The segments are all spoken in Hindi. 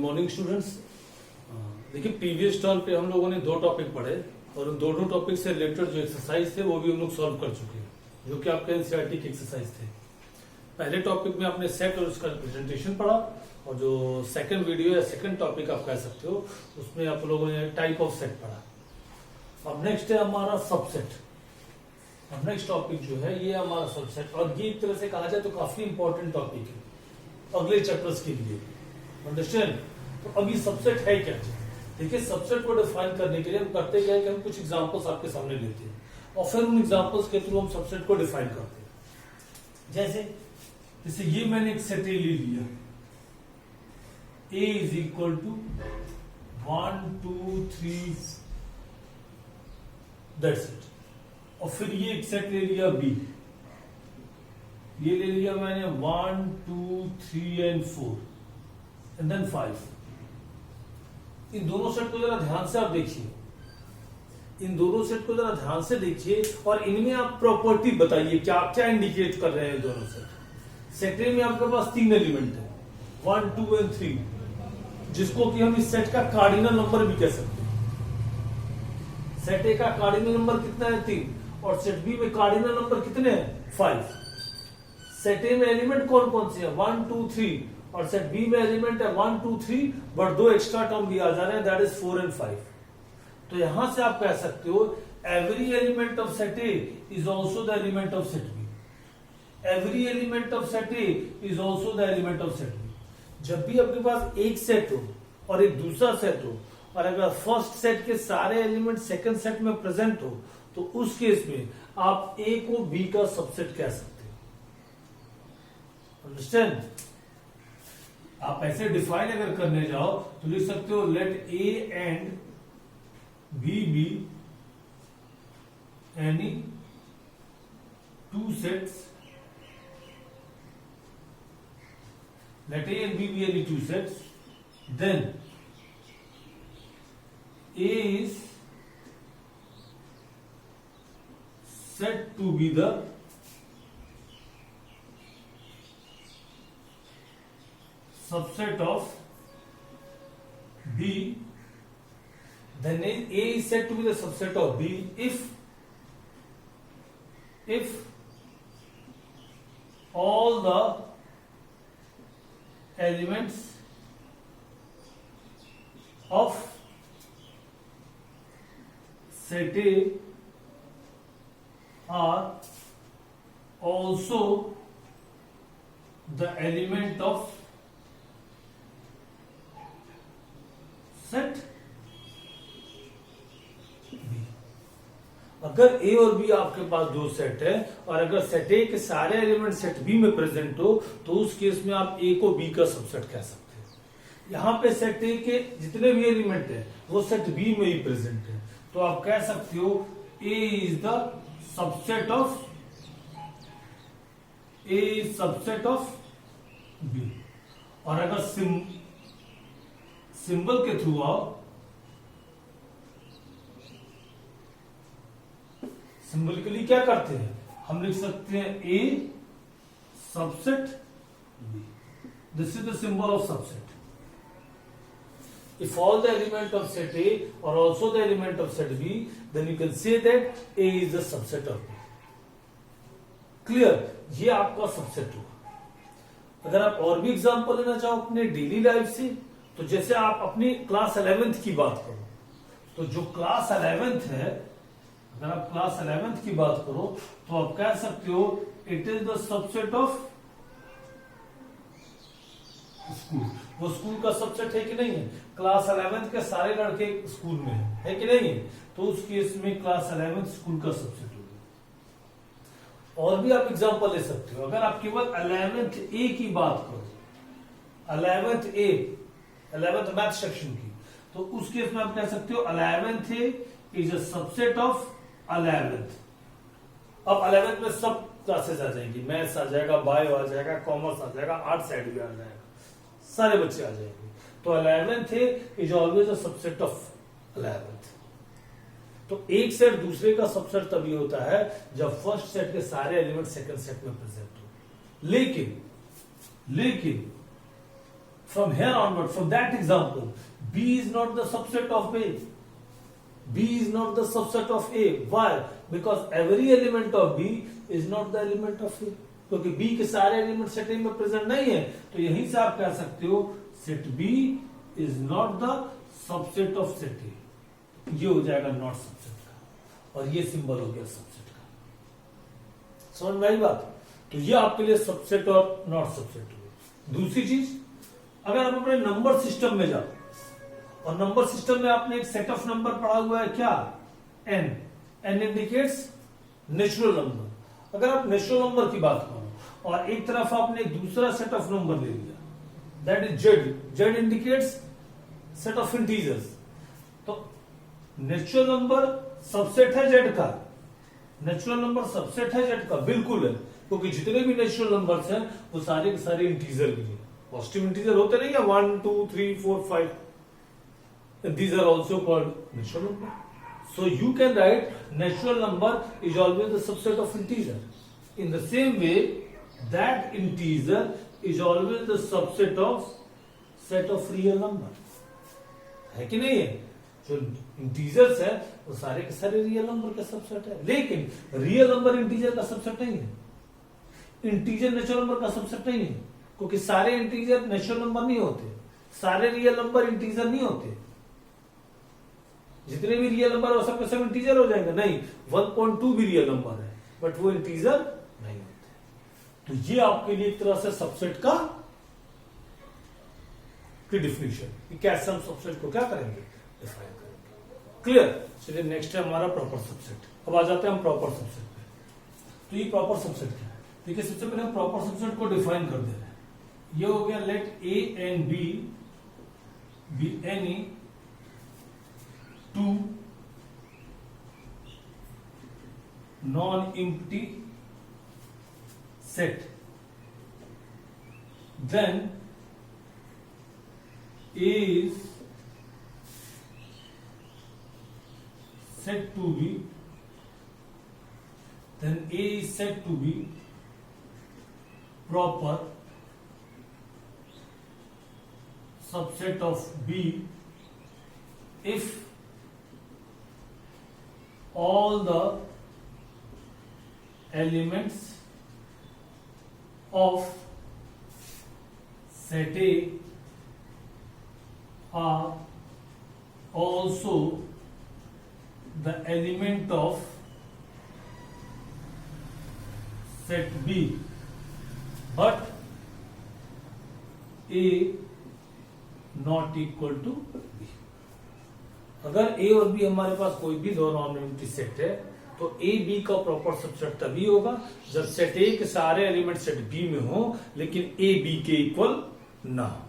Morning students. देखिए प्रीवियस टर्म पे हम लोगों ने 2 टॉपिक पढ़े और उन दोनों टॉपिक से रिलेटेड जो एक्सरसाइज थे वो भी हम लोग सॉल्व कर चुके हैं, जो कि आपके एनसीईआरटी की एक्सरसाइज थे। पहले टॉपिक में आपने सेट और उसका रिप्रेजेंटेशन पढ़ा और जो सेकंड वीडियो या सेकंड टॉपिक आप कह सकते हो उसमें आप लोगों ने टाइप ऑफ सेट पढ़ा। अब नेक्स्ट है हमारा सबसेट। अब नेक्स्ट टॉपिक जो है ये हमारा सबसेट, और ये एक तरह से कहा जाए तो काफी इंपॉर्टेंट टॉपिक है अगले चैप्टर्स के लिए। अंडरस्टैंड? तो अब ये सबसेट है क्या? देखिए सबसेट को डिफाइन करने के लिए हम करते क्या है कि हम कुछ एग्जांपल्स आपके सामने लेते हैं और फिर उन एग्जांपल्स के थ्रू हम सबसेट को डिफाइन करते हैं। जैसे ये मैंने एक सेट ए ले लिया, A is equal to 1 2 3 that's it. और फिर ये एक सेट ले लिया B, ये ले लिया मैंने 1 2 3 एंड 4 एंड देन 5। इन दोनों सेट को जरा ध्यान से आप देखिए, इन दोनों सेट को जरा ध्यान से देखिए और इनमें आप प्रॉपर्टी बताइए क्या क्या इंडिकेट कर रहे हैं दोनों सेट। सेट ए में आपके पास 3 एलिमेंट है 1 2 एंड 3, जिसको कि हम इस सेट का कार्डिनल नंबर भी कह सकते हैं। सेट ए का कार्डिनल नंबर कितना है? 3। और सेट बी में कार्डिनल नंबर कितने हैं? 5। सेट ए में एलिमेंट कौन कौन से हैं? 1 2 3, और सेट बी में एलिमेंट है 1 2 3, बट 2 एक्स्ट्रा टर्म भी आ जा रहे हैं, दैट इज 4 एंड 5। तो यहां से आप कह सकते हो every element of set A is also the element of set B. Every element of set A is also the element of set B. जब भी आपके पास एक सेट हो और एक दूसरा सेट हो, और अगर फर्स्ट सेट के सारे एलिमेंट सेकंड सेट में प्रेजेंट हो, तो उस केस में आप ए को बी का सबसेट कह सकते हो। अंडरस्टैंड? आप ऐसे डिफाइन अगर करने जाओ तो लिख सकते हो let A and B be any two sets, let A and B be any two sets, then A is said to be the subset of B, then A is said to be the subset of B if all the elements of set A are also the element of set B। अगर ए और बी आपके पास दो सेट है और अगर सेट ए के सारे एलिमेंट सेट बी में प्रेजेंट हो, तो उस केस में आप ए को बी का सबसेट कह सकते हैं। यहां पे सेट ए के जितने भी एलिमेंट है वो सेट बी में ही प्रेजेंट है, तो आप कह सकते हो A is the subset of B. और अगर सिंबल के थ्रू आओ, सिंबलिकली क्या करते हैं, हम लिख सकते हैं A subset B. This is the symbol of subset. If all the element of set A और also the element of set B, then you can say that A is the subset of B. Clear? ये आपका सबसेट हुआ। अगर आप और भी एग्जांपल लेना चाहो अपने डेली लाइफ से, तो जैसे आप अपनी क्लास 11th की बात करो, तो जो क्लास 11th है, अगर आप क्लास 11th की बात करो तो आप कह सकते हो it is the subset of school. वो स्कूल का सबसेट है कि नहीं है? क्लास 11th के सारे लड़के स्कूल में है कि नहीं है? तो उस केस में क्लास 11th स्कूल का सबसेट होगा। और भी आप एग्जांपल ले सकते हो। अगर आप केवल 11th ए की बात करो, 11th मैथ सेक्शन की, तो उस केस में आप कह सकते हो 11th A is a subset of 11th। अब 11th में सब क्लासेस आ जाएंगी, मैथ्स आ जाएगा, बायो आ जाएगा, कॉमर्स आ जाएगा, आर्ट साइड भी आ जाएगा, सारे बच्चे आ जाएंगे। तो 11th is always a subset of 11th। तो एक सेट दूसरे का सबसेट तभी होता है जब फर्स्ट सेट के सारे एलिमेंट सेकंड सेट में प्रेजेंट हो। लेकिन from here onward, from that example, B is not the subset of A. B is not the subset of A. Why? Because every element of B is not the element of A. क्योंकि B के सारे एलिमेंट सेट A में प्रेजेंट नहीं है, तो यहीं से आप कह सकते हो set B is not the subset of set A. ये हो जाएगा नॉट सबसेट का, और ये सिंबल हो गया सबसेट का. समझ में आई बात? तो ये आपके लिए सबसेट और नॉट सबसेट हुए. दूसरी चीज, अगर आप अपने नंबर सिस्टम में जाओ और नंबर सिस्टम में आपने एक सेट ऑफ नंबर पढ़ा हुआ है क्या, n. n indicates natural number. अगर आप नेचुरल नंबर की बात करो और एक तरफ आपने एक दूसरा सेट ऑफ नंबर ले लिया, that is z. z indicates set of integers. तो नेचुरल नंबर सबसेट है z का, नेचुरल नंबर सबसेट है z का, बिल्कुल है, क्योंकि जितने भी नेचुरल नंबर्स हैं वो सारे के सारे इंटीजर भी हैं. पॉजिटिव इंटीजर होते नहीं क्या, 1 2 3 4 5, these are also called natural number. So you can write natural number is always the subset of integer. In the same way, that integer is always the subset of set of real number. है कि नहीं है? जो इंटीजर्स है वो सारे के सारे रियल नंबर का सबसेट है, लेकिन रियल नंबर इंटीजर का सबसेट नहीं है, इंटीजर नेचुरल नंबर का सबसेट नहीं है, क्योंकि सारे इंटीजर नेचुरल नंबर नहीं होते, सारे रियल नंबर इंटीजर नहीं होते. जितने भी रियल नंबर हो सबके सब इंटीजर हो जाएंगे? नहीं. 1.2 भी रियल नंबर है, बट वो इंटीजर नहीं होते. तो ये आपके लिए एक तरह से सबसेट का डिफिनेशन. कैसे हम सबसेट को क्या करेंगे, डिफाइन करेंगे. क्लियर? चलिए नेक्स्ट है हमारा प्रॉपर सबसेट. अब आ जाते हैं हम प्रॉपर सबसेट पे. तो ये प्रॉपर सबसेट क्या है? देखिए, सबसे पहले हम प्रॉपर सबसेट को डिफाइन कर दे रहे हैं. ये हो गया, late A and B be any two non-empty set, then A is said to be proper subset of B if all the elements of set A are also the element of set B, but A not equal to B. अगर A और B हमारे पास कोई भी दो नॉन एम्प्टी सेट है, तो A B का प्रॉपर सबसेट तभी होगा जब सेट A के सारे एलिमेंट सेट B में हो, लेकिन A B के इक्वल ना हो.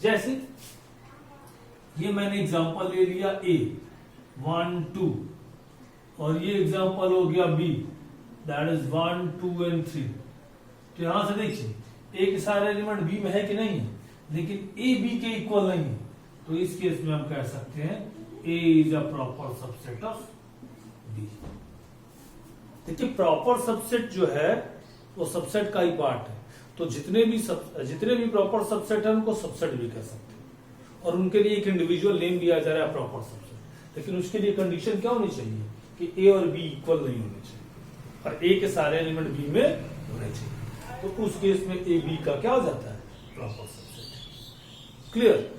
जैसे ये मैंने एग्जांपल ले लिया A 1 2, और ये एग्जांपल हो गया B, दैट इज 1 2 and 3. तो यहां से देखिए A के सारे एलिमेंट B में है कि नहीं है, लेकिन A B के इक्वल नहीं है. तो इस केस में हम कह सकते हैं A is a proper subset of B. देखिए, प्रॉपर सबसेट जो है वो सबसेट का ही पार्ट है. तो जितने भी प्रॉपर सबसेट है उनको सबसेट भी कह सकते हैं, और उनके लिए एक इंडिविजुअल नेम दिया जा रहा है प्रॉपर सबसेट. लेकिन उसके लिए कंडीशन क्या होनी चाहिए कि A और B इक्वल नहीं होने चाहिए, और A के सारे एलिमेंट B में होने चाहिए. तो उस केस में A B का क्या हो जाता है, प्रॉपर सबसेट. क्लियर?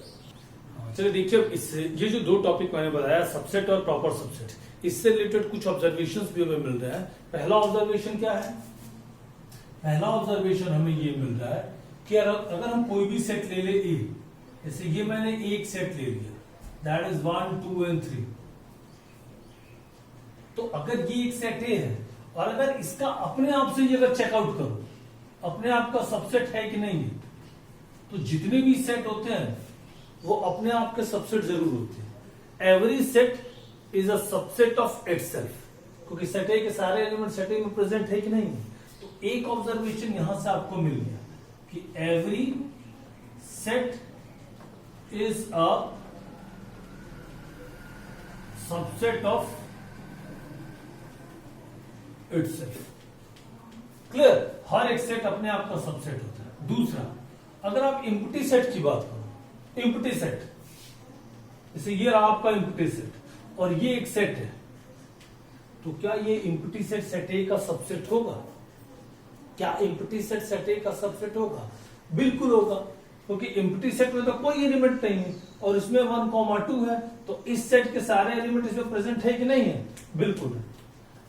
चलिए देखिए, इससे ये जो दो टॉपिक मैंने बताया, सबसेट और प्रॉपर सबसेट, इससे रिलेटेड कुछ ऑब्जर्वेशंस भी हमें मिल रहे हैं. पहला ऑब्जर्वेशन क्या है? पहला ऑब्जर्वेशन हमें ये मिल रहा है कि अगर हम कोई भी सेट ले ले A, जैसे ये मैंने एक सेट ले लिया, दैट इज 1 2 and 3. तो अगर ये एक सेट A है, और अगर इसका अपने आप से ये अगर चेकआउट करो, अपने आप का सबसेट है कि नहीं है, तो जितने भी सेट होते हैं वो अपने आप के सबसेट जरूर होते हैं. Every set is a subset of itself, क्योंकि सेट ए के सारे एलिमेंट सेट ए में प्रेजेंट है कि नहीं. तो एक ऑब्जर्वेशन यहां से आपको मिल गया कि every set is a subset of itself. Clear? हर एक सेट अपने आप का सबसेट होता है. दूसरा, अगर आप इम्प्टी सेट की बात करो, इम्प्टी सेट, जैसे ये रहा आपका इम्प्टी सेट और ये एक सेट है, तो क्या ये इम्प्टी सेट सेट ए का सबसेट होगा? क्या इम्प्टी सेट सेट ए का सबसेट होगा? बिल्कुल होगा, क्योंकि इम्प्टी सेट में तो कोई एलिमेंट नहीं है और इसमें 1,2 है, तो इस सेट के सारे एलिमेंट इसमें प्रेजेंट है कि नहीं है? बिल्कुल है।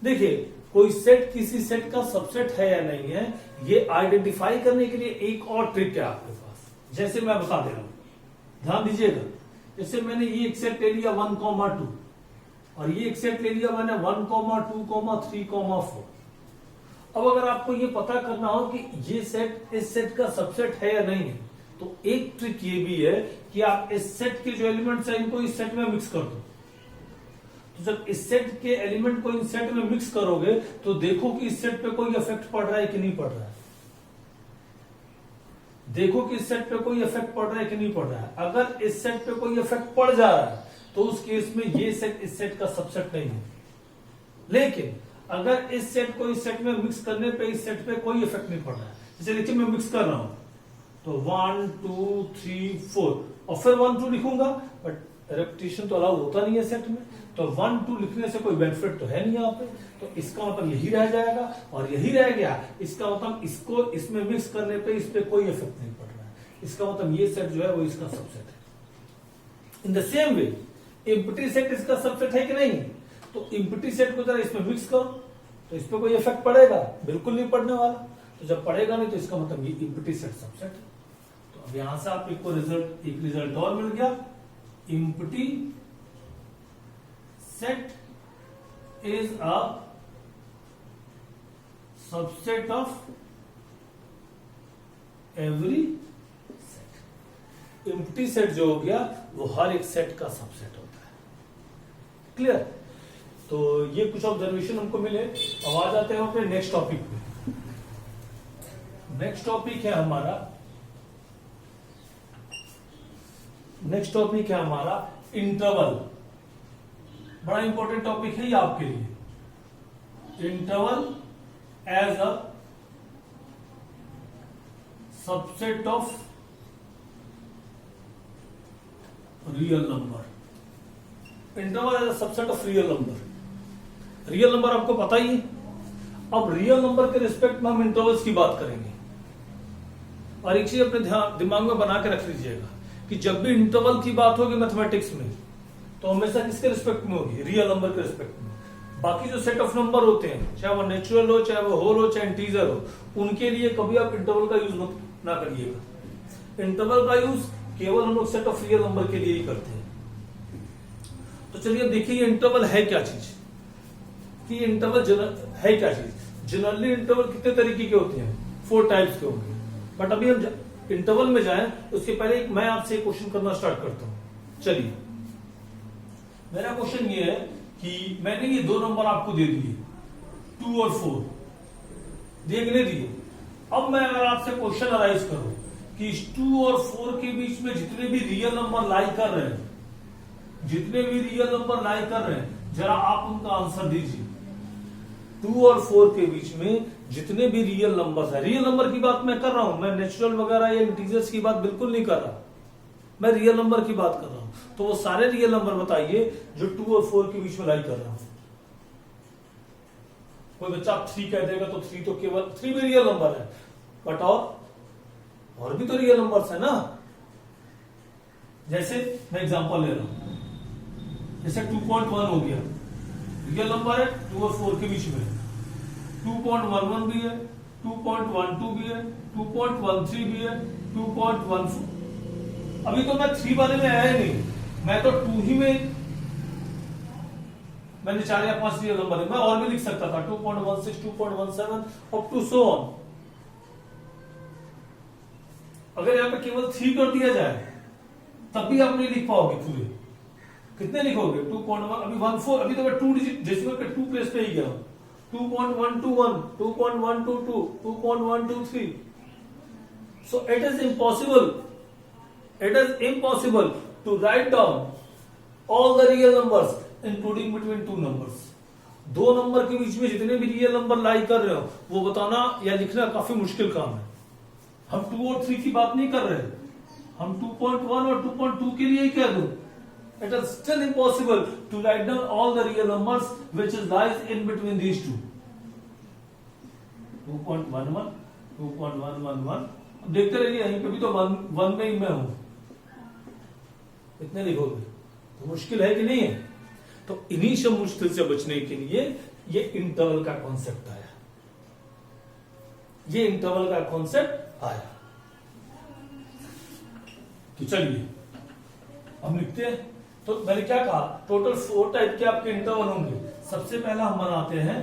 देखिए, कोई सेट किसी सेट का सबसेट है या नहीं है, ये आइडेंटिफाई करने के लिए एक और ट्रिक है आपके पास, जैसे मैं बता दे रहा हूं, ध्यान दीजिएगा। जैसे मैंने ये एक सेट ले लिया 1,2 और ये एक सेट ले लिया मैंने 1,2, 3, 4। अब अगर आपको ये पता करना हो कि ये सेट इस सेट का सबसेट है या नहीं है, तो एक ट्रिक ये भी है कि आप इस सेट के जो एलिमेंट्स हैं इनको इस सेट में मिक्स कर दो। तो जब इस सेट के एलिमेंट को इन सेट में मिक्स करोगे तो देखो कि इस सेट पे कोई इफेक्ट पड़ रहा है कि नहीं पड़ रहा है। देखो कि इस सेट पे कोई इफेक्ट पड़ रहा है कि नहीं पड़ रहा है। अगर इस सेट पे कोई इफेक्ट पड़ जा रहा है तो उस केस में ये सेट इस सेट का सबसेट नहीं है। लेकिन अगर इस सेट को इस सेट में मिक्स करने पे इस सेट पे कोई इफेक्ट नहीं पड़ रहा है, जैसे देखिए मैं मिक्स कर रहा हूं तो 1, 2, 3, 4 और फिर 1, 2 लिखूंगा, बट रेपिटेशन तो अलाउ होता नहीं है सेट में, तो 1, 2 लिखने से कोई बेनिफिट तो है नहीं यहाँ पे, तो इसका मतलब यही रह जाएगा और यही रह गया। इसका मतलब इसको इसमें मिक्स करने पे इस पे कोई इफेक्ट नहीं पड़ रहा है, इसका मतलब ये सेट जो है वो इसका सबसेट है। In the same way empty set इसका सबसेट है कि नहीं? तो इम्प्टी सेट को जरा इसमें मिक्स करो तो इस पे कोई इफेक्ट पड़ेगा? बिल्कुल नहीं पड़ने वाला। तो जब पड़ेगा नहीं तो इसका मतलब ये इम्प्टी सेट सबसेट है। तो अब यहां से आप एक रिजल्ट और मिल गया, empty set is a subset of every set. Empty set जो हो गया वो हर एक सेट का सबसेट होता है। क्लियर? तो ये कुछ ऑब्जर्वेशन हमको मिले। अब आ जाते हैं अपने नेक्स्ट टॉपिक पे। नेक्स्ट टॉपिक है हमारा इंटरवल। बड़ा इंपॉर्टेंट टॉपिक है ये आपके लिए। Interval as a subset of real number. Interval as a subset of real number. Real number आपको पता ही है। अब रियल नंबर के रिस्पेक्ट में हम इंटरवल्स की बात करेंगे। और एक चीज अपने दिमाग में बना के रख लीजिएगा कि जब भी इंटरवल की बात होगी मैथमेटिक्स में तो हमेशा किसके रिस्पेक्ट में होगी? रियल नंबर के रिस्पेक्ट में। बाकी जो सेट ऑफ नंबर होते हैं, चाहे वो नेचुरल हो, चाहे वो होल हो, चाहे इंटीजर हो, उनके लिए कभी आप इंटरवल का यूज ना करिएगा। इंटरवल का यूज केवल हम लोग सेट ऑफ रियल नंबर के लिए ही करते हैं। तो चलिए अब देखिए ये इंटरवल है क्या चीज, कि इंटरवल है क्या चीज। जनरली इंटरवल कितने तरीके के होते हैं? 4 टाइप्स के होंगे। बट अभी हम इंटरवल में जाएं उसके पहले मैं आपसे क्वेश्चन करना स्टार्ट करता हूं। चलिए, मेरा क्वेश्चन ये है कि मैंने ये 2 नंबर आपको दे दिए, 2 और 4 देखने दिए। अब मैं अगर आपसे क्वेश्चन अराइज करूं कि इस 2 और 4 के बीच में जितने भी रियल नंबर लाई कर रहे हैं, जरा आप उनका आंसर दीजिए। 2 और 4 के बीच में जितने भी रियल नंबर्स है, रियल नंबर की बात मैं कर रहा हूं, मैं नेचुरल वगैरह या इंटीजर्स की बात बिल्कुल नहीं कर रहा, मैं रियल नंबर की बात कर रहा हूं। तो वो सारे रियल नंबर बताइए जो 2 और 4 के बीच में लाई कर रहा हूं। कोई बच्चा 3 कह देगा तो 3 तो केवल 3 भी रियल नंबर है, बट और भी तो रियल नंबर्स है ना। जैसे मैं एग्जांपल ले रहा हूं, जैसे 2.1 हो गया, रियल नंबर है 2 और 4 के बीच में। 2.11 भी है, 2.12 भी है, 2.13 भी है, 2.14। अभी तो मैं 3 वाले में आया ही नहीं, मैं तो 2 ही में, मैंने 4 या 5 रियल नंबर है, मैं और भी लिख सकता था 2.16, 2.17 अप टू सो ऑन। अगर यहां पे केवल 3 कर दिया जाए तब भी आप नहीं लिख पाओगे पूरे। कितने लिखोगे? 2.1, अभी 14, अभी तो मैं 2 डिजिट डेसिमल के 2 प्लेस पे ही गया हूं। 2.121, 2.122, 2.123। So it is impossible to write down all the real numbers including between 2 numbers. 2 number के बीच में जितने भी रियल नंबर लाई कर रहे हो वो बताना या लिखना काफी मुश्किल काम है। हम 2 और 3 की बात नहीं कर रहे, हम 2.1 और 2.2 के लिए ही कह दो. It is still impossible to write down all the real numbers which is lies in between these two. 2.11, 2.111. अब देखते रहिए, यहीं पे भी तो 1 में ही मैं हूं. इतने लिखोगे तो मुश्किल है कि नहीं है? तो इन्हीं सब मुश्किल से बचने के लिए ये इंटरवल का कॉन्सेप्ट आया. ये इंटरवल का कॉन्सेप्ट आया. तो चलिए हम लिखते हैं. तो मैंने क्या कहा, टोटल 4 टाइप के आपके इंटरवल होंगे. सबसे पहला हम बनाते हैं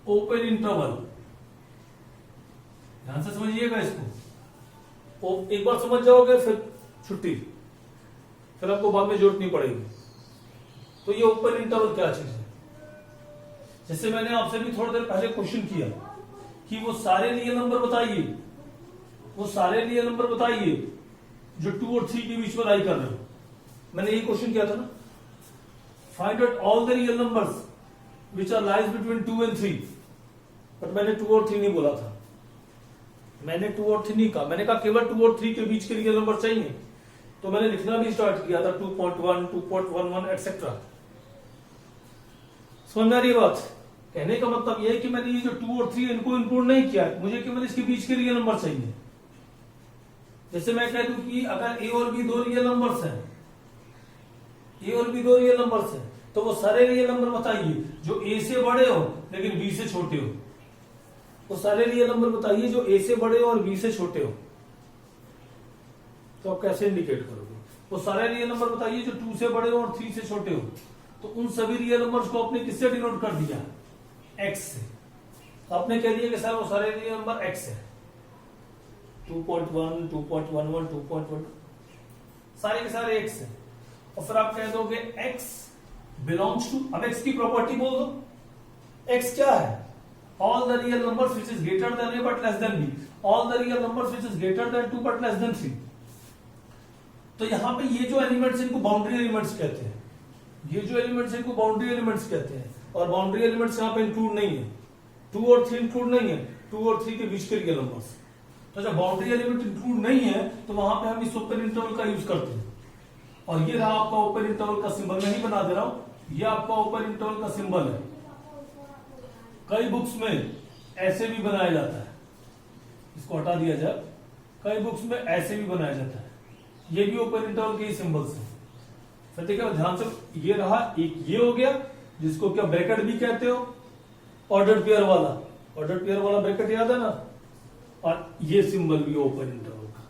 ओपन इंटरवल. ध्यान से समझिएगा इसको. एक बार समझ जाओगे फिर छुट्टी, फिर आपको बाद में जरूरत नहीं पड़ेगी. तो ये ओपन इंटरवल क्या चीज है? जैसे मैंने आपसे भी थोड़ी देर पहले क्वेश्चन किया कि वो सारे रियल नंबर बताइए, वो सारे रियल नंबर बताइए जो 2 और 3 के बीच में लाई कर रहे हो. मैंने ये क्वेश्चन किया था ना, find out all the real numbers which are lies between 2 and 3. But मैंने 2 और 3 नहीं बोला था. मैंने 2 और 3 नहीं कहा. मैंने कहा केवल 2 और 3 के बीच के रियल नंबर चाहिए. तो मैंने लिखना भी स्टार्ट किया था 2.1, 2.11 एक्सेट्रा. समझ में आ रही है बात? कहने का मतलब यह है कि मैंने ये जो 2 और 3 इनको इंक्लूड नहीं किया, मुझे केवल इसके बीच के रियल नंबर चाहिए. जैसे मैं कह दूं कि अगर ए और बी 2 रियल नंबर्स हैं, ए और बी 2 रियल नंबर्स हैं, तो वो सारे रियल नंबर बताइए जो ए से बड़े हो लेकिन बी से छोटे हो. वो सारे रियल नंबर बताइए जो ए से बड़े हो और बी से छोटे हो. तो आप कैसे इंडिकेट करोगे? वो सारे रियल नंबर बताइए जो 2 से बड़े हो और 3 से छोटे हो. तो उन सभी रियल नंबर्स को आपने किससे डिनोट कर दिया? एक्स से. तो आपने कह दिया कि सर वो सारे रियल नंबर एक्स है. 2.1, 2.11, 2.1 सारे के सारे एक्स है. और फिर आप कह दोगे एक्स बिलोंग्स टू. अब एक्स की प्रॉपर्टी बोल दो. एक्स क्या है? All the real numbers which is greater than A but less than b. All the real numbers which is greater than 2 but less than 3. तो यहां पे ये जो एलिमेंट्स इनको बाउंड्री एलिमेंट्स कहते हैं. ये जो एलिमेंट्स इनको बाउंड्री एलिमेंट्स कहते हैं. और बाउंड्री एलिमेंट्स यहां पे इंक्लूड नहीं है. 2 और 3 इंक्लूड नहीं है. 2 और 3 के बीच के रियल नंबर्स. तो जब बाउंड्री एलिमेंट इंक्लूड नहीं है तो वहां पे हम इस ओपन इंटरवल का यूज करते हैं. और ये रहा आपका ओपन इंटरवल का सिंबल. मैं ही बना दे रहा हूं. ये आपका ओपन इंटरवल का सिंबल है. कई बुक्स में ऐसे भी बनाया जाता है. इसको हटा दिया जाए. कई बुक्स में ऐसे भी बनाया जाता है. ये भी ओपन इंटरवल के ही सिंबल्स हैं. फिर देखिए ध्यान से, ये रहा एक, ये हो गया जिसको क्या ब्रैकेट भी कहते हो, ऑर्डर्ड पेयर वाला. ऑर्डर्ड पेयर वाला ब्रैकेट याद है ना. और ये सिंबल भी ओपन इंटरवल का.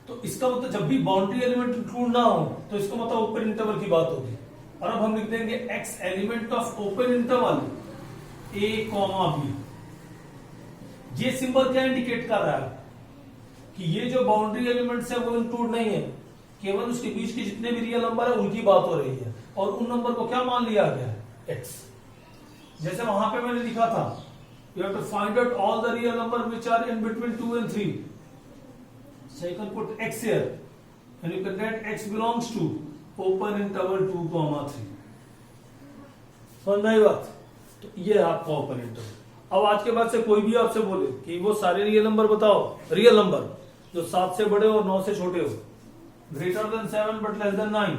तो इसका मतलब जब भी बाउंड्री एलिमेंट इंक्लूड ना हो तो इसका मतलब ओपन इंटरवल की बात होगी. और अब हम लिख देंगे x element of open interval a comma b. ये सिंबल क्या इंडिकेट कर रहा है? कि ये जो बाउंड्री एलिमेंट्स है वो इंक्लूड नहीं है. केवल उसके बीच के जितने भी रियल नंबर है उनकी बात हो रही है. और उन नंबर को क्या मान लिया गया है? एक्स. जैसे वहां पे मैंने लिखा था you have to find out all the real number which are in between 2 and 3. So you can put x here and you can get x belongs to open interval 2, 3. समझ में आई बात? तो ये है आपका ओपन इंटरवल. अब आज के बाद से कोई भी आपसे बोले कि वो सारे रियल नंबर बताओ, रियल नंबर जो 7 से बड़े हो और 9 से छोटे हो, greater than 7 but less then 9,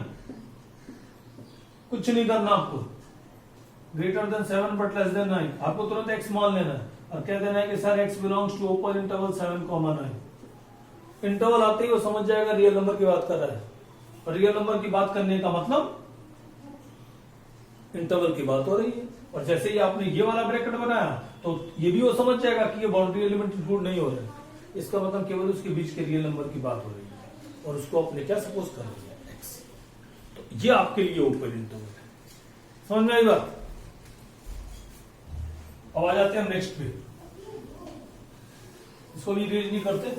कुछ नहीं करना आपको. Greater than 7 but less then 9, आपको तुरंत x मान लेना है और कह देना है कि sir x belongs to open interval 7, 9. Interval आते ही वो समझ जाएगा रियल नंबर की बात कर रहा है. और रियल नंबर की बात करने का मतलब इंटरवल की बात हो रही है. और जैसे ही आपने ये वाला ब्रैकेट बनाया तो ये भी वो समझ जाएगा कि ये बाउंड्री एलिमेंट इंक्लूड नहीं हो रहा है. इसका मतलब केवल उसके बीच के रियल नंबर की बात हो रही है. और उसको आपने क्या सपोज कर लिया? x. तो ये आपके लिए ओपन इंटरवल है. समझ में आई बात? अब आ जाते हैं हम नेक्स्ट पे. इसको भी इरेज नहीं करते.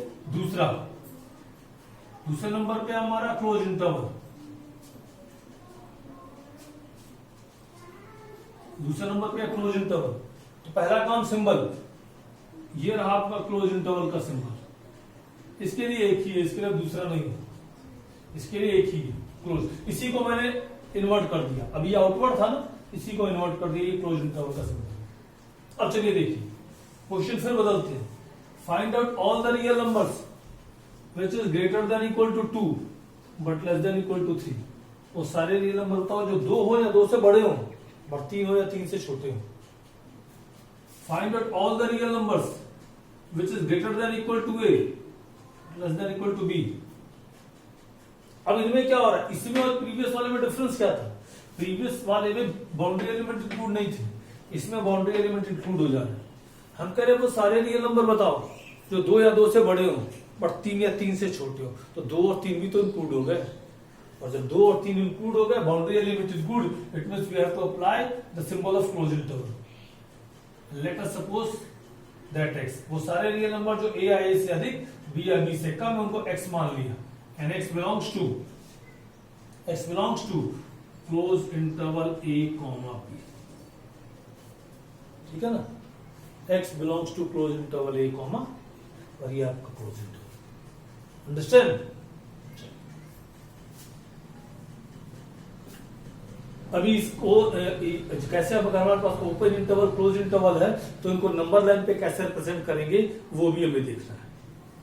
दूसरे नंबर पे हमारा क्लोज इंटरवल. दूसरे नंबर पे क्लोज इंटरवल. तो पहला काम सिंबल, ये रहा आपका क्लोज इंटरवल का सिंबल. इसके लिए एक ही है, इसके लिए दूसरा नहीं है. इसके लिए एक ही है क्लोज. इसी को मैंने इन्वर्ट कर दिया. अभी ये आउटवर्ड था ना, इसी को इन्वर्ट कर दिया. ये क्लोज इंटरवल का सिंबल. अब चलिए देखिए क्वेश्चन फिर बदलते हैं। Find out all the real numbers which is greater than equal to 2 but less than equal to 3। वो सारे रियल नंबर बताओ जो 2 हो या 2 से बड़े हो, और 3 हो या 3 से छोटे हो। Find out all the real numbers which is greater than equal to a less than equal to b। अब इनमें क्या हो रहा है, इसमें और प्रीवियस वाले में डिफरेंस क्या था? प्रीवियस वाले में बाउंड्री एलिमेंट इंक्लूड नहीं थे, इसमें बाउंड्री एलिमेंट इंक्लूड हो जा रहा है। हम कह रहे हैं वो सारे रियल नंबर बताओ जो 2 या 2 से बड़े हो बट 3 या 3 से छोटे हो। तो 2 और 3 भी तो इंक्लूड हो गए, और जब 2 और 3 इंक्लूड हो गए, boundary element is good, it means we have to apply the symbol of close interval. Let us suppose that x, वो सारे रियल नंबर जो a या a से अधिक, b या b से कम है, उनको x मान लिया, and x belongs to close interval a comma b। ठीक है ना, x belongs to close interval a comma, और ये आपका क्लोज इंटरवल। अंडरस्टैंड? अभी इसको कैसे, अब अगर हमारे पास ओपन इंटरवल क्लोज इंटरवल है तो इनको नंबर लाइन पे कैसे रिप्रेजेंट करेंगे वो भी हमें देखना है।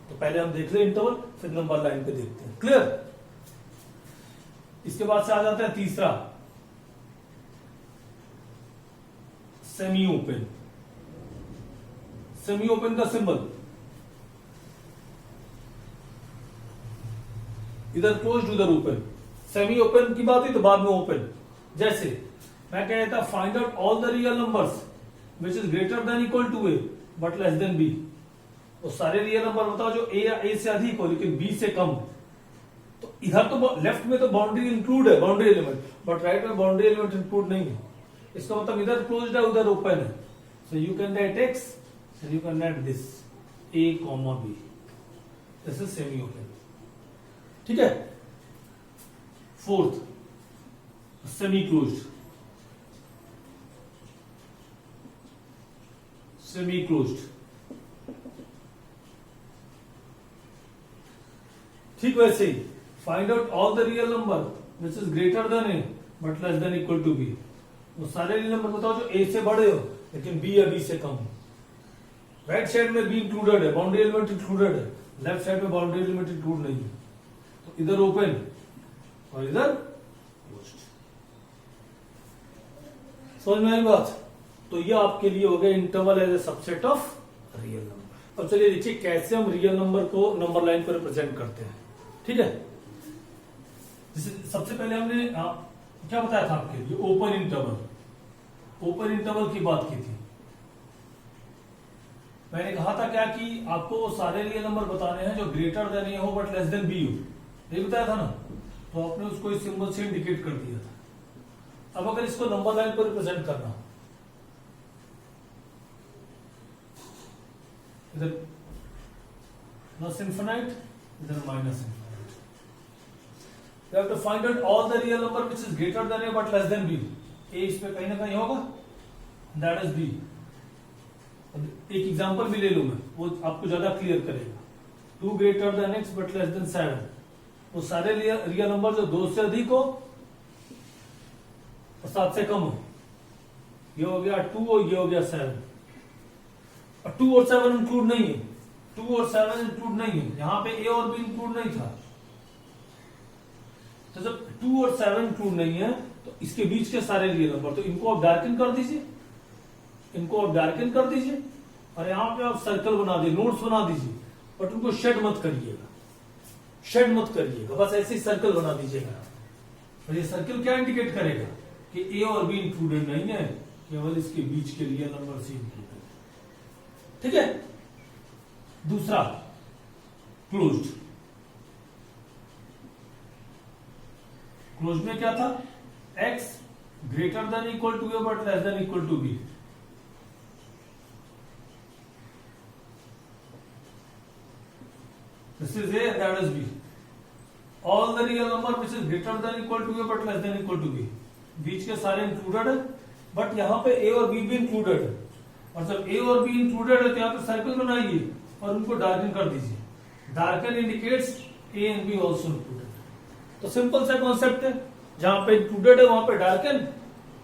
तो पहले हम देख लें इंटरवल, फिर नंबर लाइन पे देखते हैं। क्लियर? इसके बाद से आ जाता है तीसरा, सेमी ओपन। सेमी ओपन का सिंबल इधर क्लोज उधर ओपन। सेमी ओपन की बात हुई तो बाद में ओपन। जैसे मैं कह रहा था find out all the real numbers which is greater than equal to a but less than b। वो सारे रियल नंबर बताओ जो a या a से अधिक हो लेकिन b से कम। तो इधर तो लेफ्ट में तो बाउंड्री इंक्लूड है, बाउंड्री एलिमेंट, बट राइट में बाउंड्री एलिमेंट इंक्लूड नहीं है। इसका मतलब इधर क्लोज्ड है उधर ओपन है। So you can write x and you can write this a comma b. This is semi open. ठीक है? Fourth, semi closed. Semi closed ठीक वैसे ही find out all the real number which is greater than A but less than equal to B. वो सारे रियल नंबर बताओ जो ए से बड़े हो लेकिन बी या बी से कम हो। राइट साइड में बी इंक्लूडेड है, बाउंड्री एलिमेंट इंक्लूडेड है, लेफ्ट साइड में बाउंड्री एलिमेंट इंक्लूड नहीं है। तो इधर ओपन और इधर क्लोज्ड। समझ में आई बात? तो ये आपके लिए हो गया interval as a subset of real number. अब चलिए देखिए कैसे हम रियल नंबर को नंबर लाइन पर रिप्रेजेंट करते हैं। ठीक है, सबसे पहले हमने क्या बताया था आपके लिए, ओपन इंटरवल। ओपन इंटरवल की बात की थी। मैंने कहा था क्या कि आपको वो सारे रियल नंबर बताने हैं जो ग्रेटर देन ए हो बट लेस देन बी हो, ये बताया था ना। तो आपने उसको इस सिंबल से इंडिकेट कर दिया था। अब अगर इसको नंबर लाइन पर रिप्रेजेंट करना, इधर प्लस इन्फिनाइट, इधर minus infinite. You have to find out all the real number which is greater than A but less than B. A इस पे कहीं ना कहीं होगा, दैट इज बी। एक एग्जांपल भी ले लूं मैं, वो आपको ज्यादा क्लियर करेगा। 2 greater than x but less then 7। वो सारे रियल नंबर जो 2 से अधिक हो और 7 से कम हो। ये हो गया 2 और ये हो गया 7। और 2 और 7 इंक्लूड नहीं है, 2 और 7 इंक्लूड नहीं है, यहां पे a और b इंक्लूड नहीं था। तो जब 2 और 7 इंक्लूड नहीं है तो इसके बीच के सारे रियल नंबर, तो इनको आप डार्कन कर दीजिए, इनको आप डार्कन कर दीजिए, और यहां पे आप सर्कल बना दीजिए, नोट्स बना दीजिए, बट उनको शेड मत करिएगा, शेड मत करिएगा, बस ऐसे ही सर्कल बना दीजिएगा। और ये सर्कल क्या इंडिकेट करेगा कि ए और बी इंक्लूडेड नहीं है, केवल इसके बीच के रियल नंबर से इंक्लूडेड। ठीक है, दूसरा क्लोज्ड। क्लोज्ड में क्या था, x greater than equal to a but less than equal to b. This is A, that is B. All the real number which is greater than equal to A but less than equal to B. बीच के सारे इंक्लूडेड है, बट यहाँ पे A और B भी इंक्लूडेड है। और जब A और B इंक्लूडेड है तो यहाँ पे सर्कल बनाइए और उनको डार्कन कर दीजिए। Darken indicates A and B also included। तो सिंपल सा कॉन्सेप्ट है, जहां पे इंक्लूडेड है वहां पे डार्कन,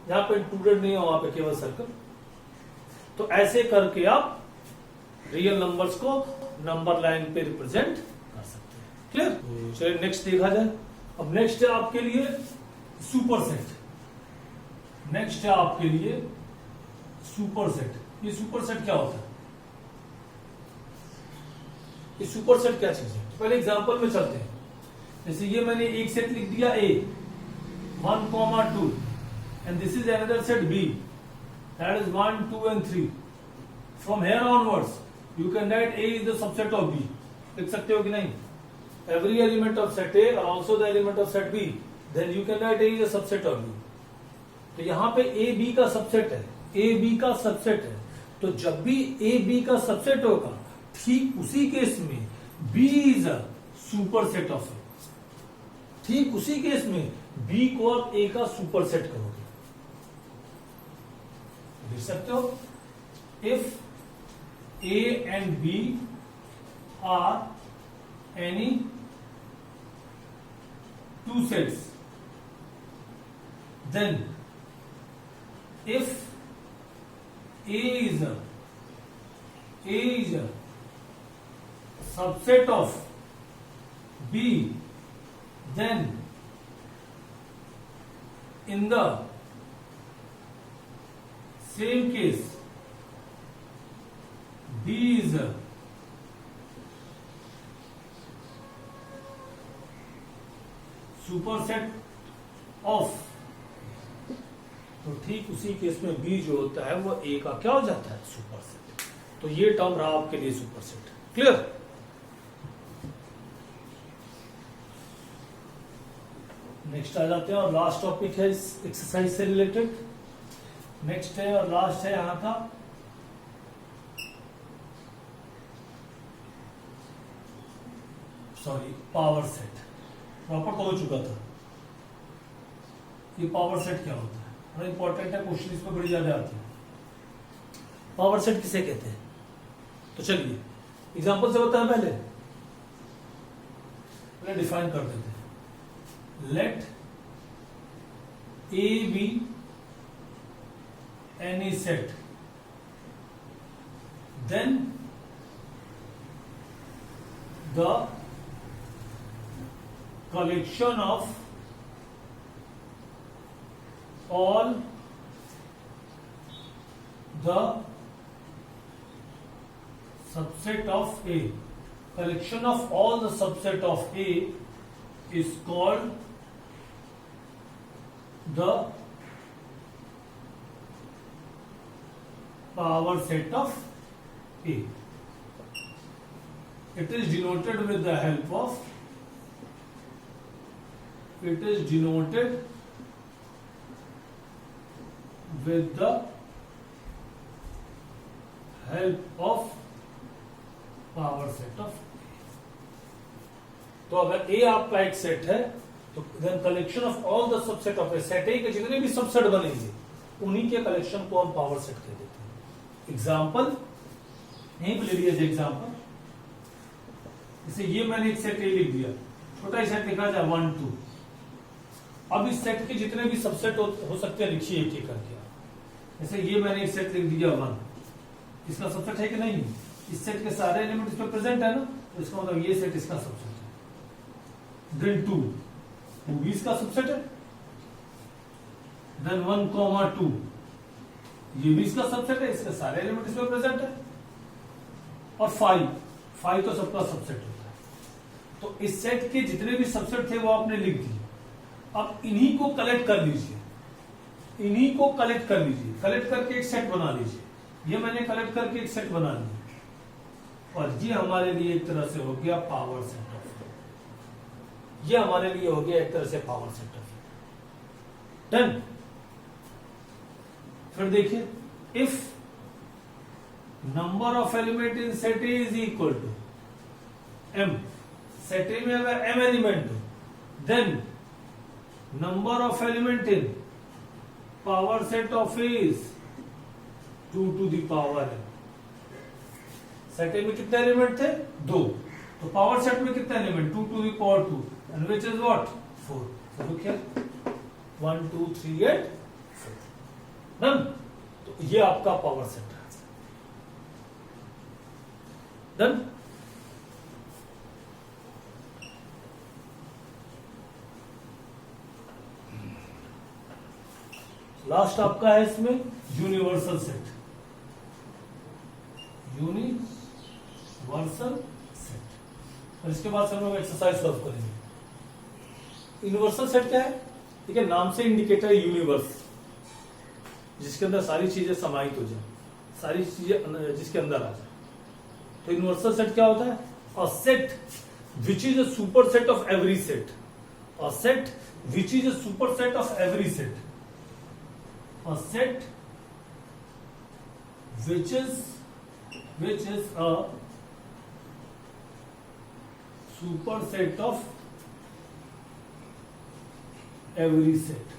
जहां पे इंक्लूडेड नहीं है वहां पे केवल सर्कल। तो ऐसे करके आप रियल नंबर्स को नंबर लाइन पे रिप्रेजेंट कर सकते हैं। क्लियर? चलिए नेक्स्ट देखा जाए। अब नेक्स्ट है आपके लिए सुपर सेट। नेक्स्ट है आपके लिए सुपर सेट। ये सुपर सेट क्या होता है? ये सुपर सेट क्या चीज है? तो पहले एग्जांपल में चलते हैं। जैसे ये मैंने एक सेट लिख दिया A 1, 2 and this is another set B that is 1, 2 and 3. From here onwards you can write A is the subset of B. लिख सकते हो कि नहीं? Every element of set A or also the element of set B, then you can write A is a subset of B. तो यहां पे A B का सबसेट है, A B का सबसेट है, तो जब भी A B का सबसेट होगा ठीक उसी केस में B is a super set of A. ठीक उसी केस में B को आप A का सुपर सेट करोगे। देख सकते हो? If A and B are any two sets, then if A is a subset of B, then in the same case B is a superset of, तो ठीक उसी केस में B जो होता है वो A का क्या हो जाता है? सुपरसेट। तो ये टर्म रहा आपके लिए सुपरसेट। क्लियर? नेक्स्ट आ जाते हैं और लास्ट टॉपिक है इस एक्सरसाइज से रिलेटेड। नेक्स्ट है और लास्ट है यहां का पावर सेट। प्रॉपर तो हो चुका था। ये पावर सेट क्या होता है? बड़ा इंपॉर्टेंट है, क्वेश्चन इसमें बड़ी ज्यादा आती है। पावर सेट किसे कहते हैं? तो चलिए एग्जांपल से बताएं। पहले डिफाइन कर देते हैं। Let A be any set, then the collection of all the subset of A, collection of all the subset of A is called the power set of A. It is denoted with the help of with the help of power set of A. तो अगर A आपका एक सेट है तो then collection of all the subset of a set A के जितने भी सबसेट बनेंगे उन्हीं के कलेक्शन को हम पावर सेट कह देते हैं। एग्जांपल यहीं पे ले लीजिए एग्जांपल। जैसे ये मैंने एक सेट ए लिख दिया, छोटा ही सेट लिखा जाए 1, 2। अब इस सेट के जितने भी सबसेट हो सकते हैं लिखिए एक एक करके। जैसे ये मैंने एक सेट लिख दिया 1, इसका सबसेट है कि नहीं? इस सेट के सारे एलिमेंट इसमें प्रेजेंट है ना, तो इसका मतलब ये सेट इसका सबसेट है। देन 2 भी इसका सबसेट है। देन 1, 2 ये भी इसका सबसेट है, इसके सारे एलिमेंट इसमें प्रेजेंट है। और 5 तो सबका सबसेट होता है। तो इस सेट के जितने भी सबसेट थे वो आपने लिख दिए। अब इन्हीं को कलेक्ट कर लीजिए, इन्हीं को कलेक्ट कर लीजिए, कलेक्ट करके एक सेट बना लीजिए। ये मैंने कलेक्ट करके एक सेट बना लिया और ये हमारे लिए एक तरह से हो गया पावर सेट ऑफ। ये हमारे लिए हो गया एक तरह से पावर सेट ऑफ। डन। फिर देखिए, if number of element in set A is equal to m, set A में अगर m एलिमेंट हो, then number of element in power set of A is 2 to the power m। Set A में कितने एलिमेंट थे? 2। तो पावर सेट में कितने element? 2 to the power 2, and which is what? 4। So look here, 1, 2, 3 and 4। Done. तो ये आपका पावर सेट है। डन। लास्ट आपका है इसमें यूनिवर्सल सेट। Universal set. और इसके बाद से हम लोग एक्सरसाइज सॉल्व करेंगे। यूनिवर्सल सेट क्या है? ठीक है, नाम से इंडिकेटर है यूनिवर्स, जिसके अंदर सारी चीजें समाहित हो जाए, सारी चीजें जिसके अंदर आ जाए। तो यूनिवर्सल सेट क्या होता है? A set which is a super set of every set. A set which is a super set of every set. A set which is a superset of every set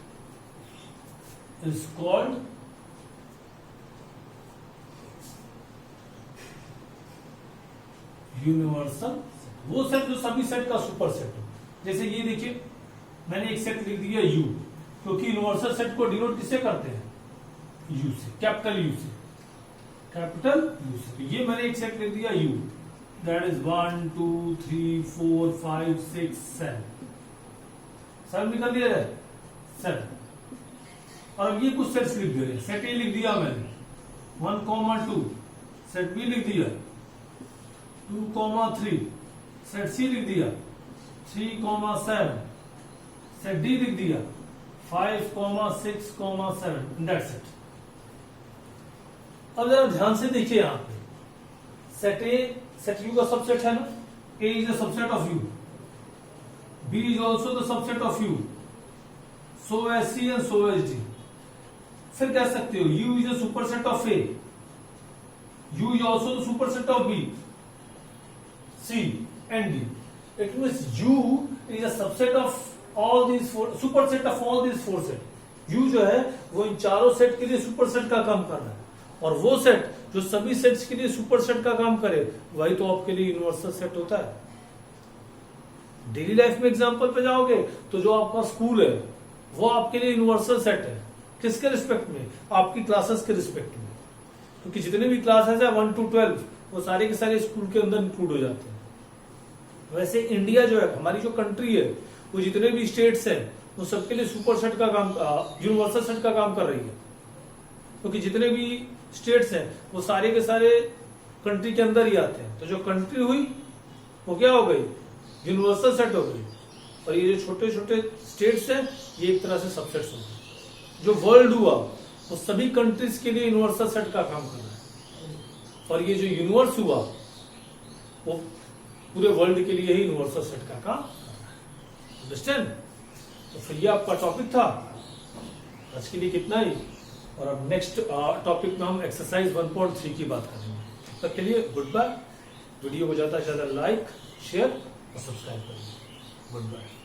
is called universal. वो सेट जो सभी सेट का सुपर सेट हो। जैसे ये देखिए, मैंने एक सेट लिख दिया U, क्योंकि यूनिवर्सल सेट को डिनोट किससे करते हैं? यू से, कैपिटल यू से, कैपिटल यू से। तो ये मैंने एक सेट लिख दिया यू, दैट इज 1 2 3 4 5 6 7 7 निकल दिया जाए 7। और अब ये कुछ सेट्स लिख दे रहे, सेट ए लिख दिया मैंने 1, 2, सेट बी लिख दिया 2, 3, सेट सी लिख दिया 3, 7, सेट डी लिख दिया 5, 6, 7, दैट्स इट। अब जरा ध्यान से देखिए, यहां पे सेट ए सेट यू का सबसेट है ना। A is the subset of U, B is also the subset of U, so as C and so as D. फिर कह सकते हो U is the superset of A, U is also the superset of B, C and D. It means U is a subset of all these four, superset of all these four set. U जो है वो इन चारों सेट के लिए सुपरसेट का काम कर रहा है, और वो सेट जो सभी सेट्स के लिए सुपरसेट का काम करे वही तो आपके लिए यूनिवर्सल सेट होता है। डेली लाइफ में एग्जांपल पे जाओगे तो जो आपका स्कूल है वो आपके लिए यूनिवर्सल सेट है। किसके रिस्पेक्ट में? आपकी क्लासेस के रिस्पेक्ट में, क्योंकि जितने भी क्लासेस है 1 to 12 वो सारे के सारे स्कूल के अंदर इंक्लूड हो जाते हैं। वैसे इंडिया जो है, हमारी जो कंट्री है, वो जितने भी स्टेट्स हैं वो सबके लिए सुपर सेट का काम, यूनिवर्सल सेट का काम कर रही है, क्योंकि जितने भी स्टेट्स हैं वो सारे के सारे कंट्री के अंदर ही आते हैं। तो जो कंट्री हुई वो क्या हो गई? यूनिवर्सल सेट हो गई। और ये जो छोटे छोटे स्टेट्स हैं ये एक तरह से सबसेट्स हो गए। जो वर्ल्ड हुआ वो सभी कंट्रीज के लिए यूनिवर्सल सेट का काम कर रहा है, और ये जो यूनिवर्स हुआ वो पूरे वर्ल्ड के लिए ही यूनिवर्सल सेट का काम। अंडरस्टैंड? तो फिर ये आपका टॉपिक था। आज के लिए कितना ही, और अब नेक्स्ट टॉपिक में हम एक्सरसाइज 1.3 की बात करेंगे। तब तक के लिए गुड बाय। वीडियो को ज्यादा से ज्यादा लाइक, शेयर और सब्सक्राइब करिए। Good bye.